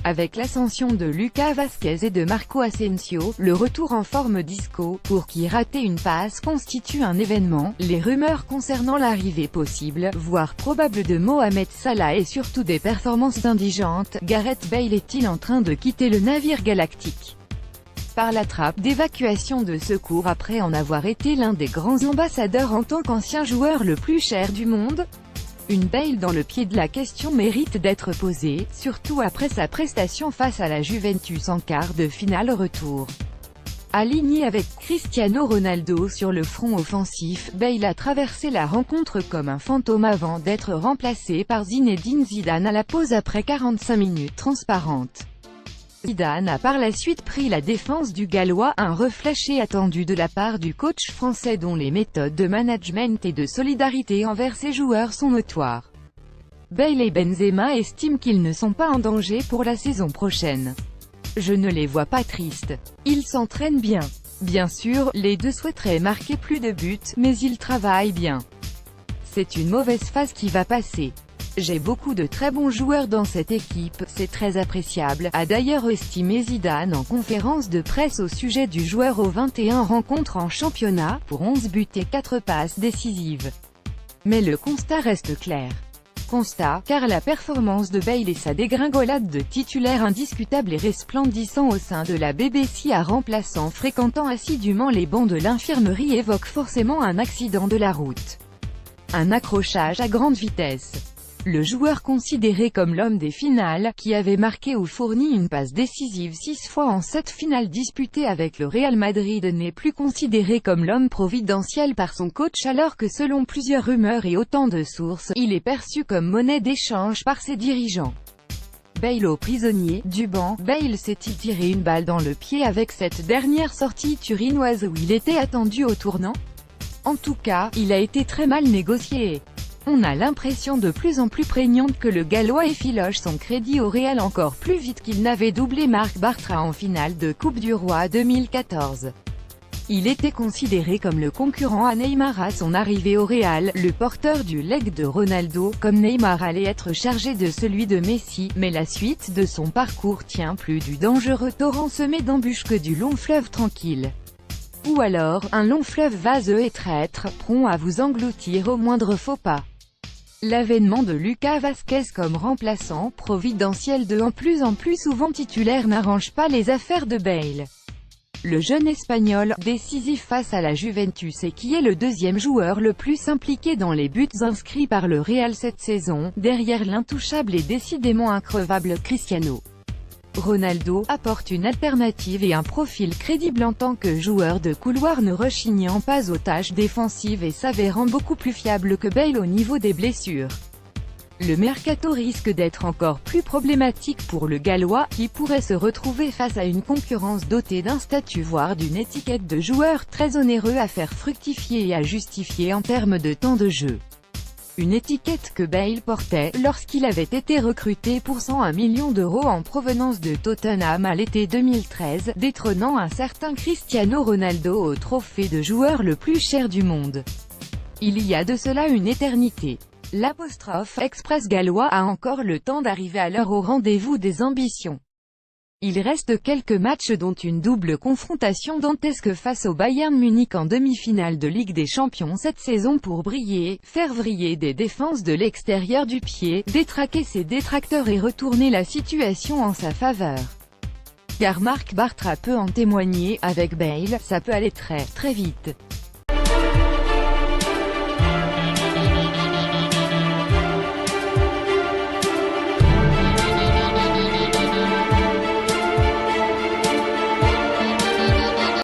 Avec l'ascension de Lucas Vazquez et de Marco Asensio, le retour en forme d'Isco, pour qui rater une passe constitue un événement, les rumeurs concernant l'arrivée possible, voire probable de Mohamed Salah et surtout des performances indigentes, Gareth Bale est-il en train de quitter le navire galactique par la trappe d'évacuation de secours après en avoir été l'un des grands ambassadeurs en tant qu'ancien joueur le plus cher du monde? Une Bale dans le pied de la question mérite d'être posée, surtout après sa prestation face à la Juventus en quart de finale retour. Aligné avec Cristiano Ronaldo sur le front offensif, Bale a traversé la rencontre comme un fantôme avant d'être remplacé par Zinedine Zidane à la pause après 45 minutes transparentes. Zidane a par la suite pris la défense du Gallois, un reflet attendu de la part du coach français dont les méthodes de management et de solidarité envers ses joueurs sont notoires. Bale et Benzema estiment qu'ils ne sont pas en danger pour la saison prochaine. Je ne les vois pas tristes. Ils s'entraînent bien. Bien sûr, les deux souhaiteraient marquer plus de buts, mais ils travaillent bien. C'est une mauvaise phase qui va passer. J'ai beaucoup de très bons joueurs dans cette équipe, c'est très appréciable, a d'ailleurs estimé Zidane en conférence de presse au sujet du joueur aux 21 rencontres en championnat, pour 11 buts et 4 passes décisives. Mais le constat reste clair. Constat, car la performance de Bale et sa dégringolade de titulaire indiscutable et resplendissant au sein de la BBC à remplaçant fréquentant assidûment les bancs de l'infirmerie évoque forcément un accident de la route. Un accrochage à grande vitesse. Le joueur considéré comme l'homme des finales, qui avait marqué ou fourni une passe décisive 6 fois en 7 finales disputées avec le Real Madrid, n'est plus considéré comme l'homme providentiel par son coach alors que selon plusieurs rumeurs et autant de sources, il est perçu comme monnaie d'échange par ses dirigeants. Bale au prisonnier du banc. Bale s'est-il tiré une balle dans le pied avec cette dernière sortie turinoise où il était attendu au tournant? En tout cas, il a été très mal négocié. On a l'impression de plus en plus prégnante que le Gallois effiloche son crédit au Real encore plus vite qu'il n'avait doublé Marc Bartra en finale de Coupe du Roi 2014. Il était considéré comme le concurrent à Neymar à son arrivée au Real, le porteur du legs de Ronaldo, comme Neymar allait être chargé de celui de Messi, mais la suite de son parcours tient plus du dangereux torrent semé d'embûches que du long fleuve tranquille. Ou alors, un long fleuve vaseux et traître, prompt à vous engloutir au moindre faux pas. L'avènement de Lucas Vazquez comme remplaçant providentiel de en plus souvent titulaire n'arrange pas les affaires de Bale. Le jeune Espagnol, décisif face à la Juventus et qui est le deuxième joueur le plus impliqué dans les buts inscrits par le Real cette saison, derrière l'intouchable et décidément increvable Cristiano Ronaldo, apporte une alternative et un profil crédible en tant que joueur de couloir, ne rechignant pas aux tâches défensives et s'avérant beaucoup plus fiable que Bale au niveau des blessures. Le mercato risque d'être encore plus problématique pour le Gallois, qui pourrait se retrouver face à une concurrence dotée d'un statut voire d'une étiquette de joueur très onéreux à faire fructifier et à justifier en termes de temps de jeu. Une étiquette que Bale portait, lorsqu'il avait été recruté pour 101 millions d'euros en provenance de Tottenham à l'été 2013, détrônant un certain Cristiano Ronaldo au trophée de joueur le plus cher du monde. Il y a de cela une éternité. L'apostrophe express gallois a encore le temps d'arriver à l'heure au rendez-vous des ambitions. Il reste quelques matchs dont une double confrontation dantesque face au Bayern Munich en demi-finale de Ligue des Champions cette saison pour briller, faire vriller des défenses de l'extérieur du pied, détraquer ses détracteurs et retourner la situation en sa faveur. Car Marc Bartra peut en témoigner, avec Bale, ça peut aller très vite.